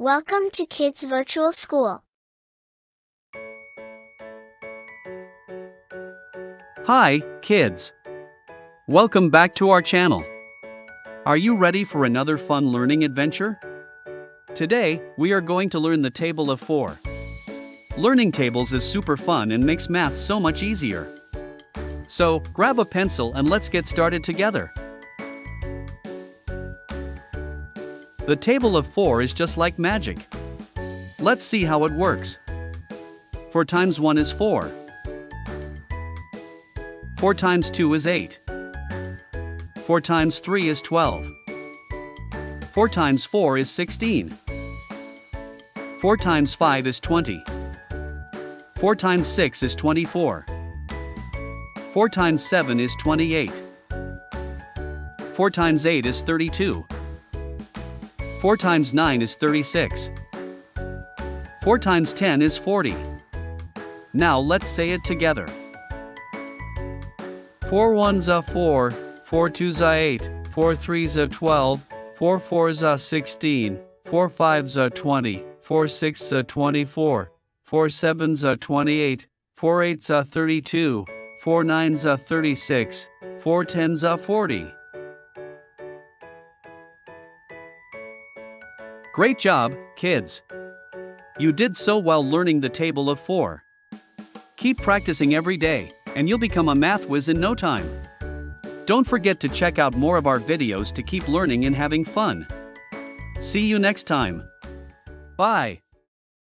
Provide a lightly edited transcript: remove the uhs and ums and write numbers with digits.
Welcome to Kids Virtual School. Hi, kids. Welcome back to our channel. Are you ready for another fun learning adventure? Today, we are going to learn the table of 4. Learning tables is super fun and makes math so much easier. So, grab a pencil and let's get started together. The table of 4 is just like magic. Let's see how it works. 4 times 1 is 4. 4 times 2 is 8. 4 times 3 is 12. 4 times 4 is 16. 4 times 5 is 20. 4 times 6 is 24. 4 times 7 is 28. 4 times 8 is 32. 4 times 9 is 36. 4 times 10 is 40. Now let's say it together. 4 ones are 4, 4 twos are 8, 4 threes are 12, 4 fours are 16, 4 fives are 20, 4 sixes are 24, 4 sevens are 28, 4 eights are 32, 4 nines are 36, 4 tens are 40. Great job, kids! You did so well learning the table of 4. Keep practicing every day, and you'll become a math whiz in no time. Don't forget to check out more of our videos to keep learning and having fun. See you next time. Bye!